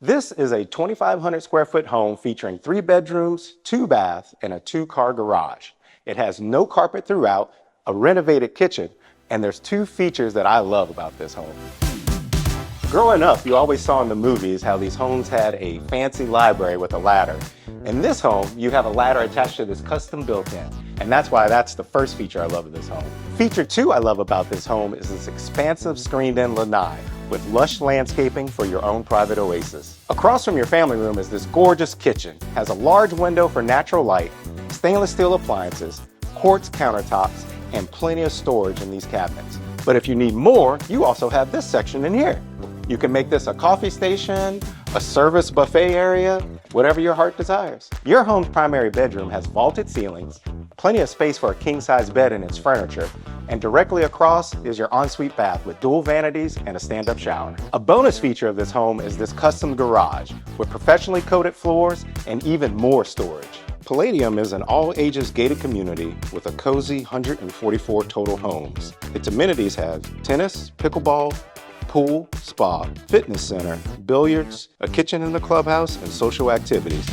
This is a 2,500 square foot home featuring 3 bedrooms, 2 baths, and a 2-car garage. It has no carpet throughout, a renovated kitchen, and there's 2 features that I love about this home. Growing up, you always saw in the movies how these homes had a fancy library with a ladder. In this home, you have a ladder attached to this custom built-in, and that's why that's the first feature I love of this home. Feature 2 I love about this home is this expansive screened-in lanai with lush landscaping for your own private oasis. Across from your family room is this gorgeous kitchen. It has a large window for natural light, stainless steel appliances, quartz countertops, and plenty of storage in these cabinets. But if you need more, you also have this section in here. You can make this a coffee station, a service buffet area, whatever your heart desires. Your home's primary bedroom has vaulted ceilings, plenty of space for a king-size bed and its furniture, and directly across is your ensuite bath with dual vanities and a stand-up shower. A bonus feature of this home is this custom garage with professionally coated floors and even more storage. Palladium is an all-ages gated community with a cozy 144 total homes. Its amenities have tennis, pickleball, pool, spa, fitness center, billiards, a kitchen in the clubhouse, and social activities.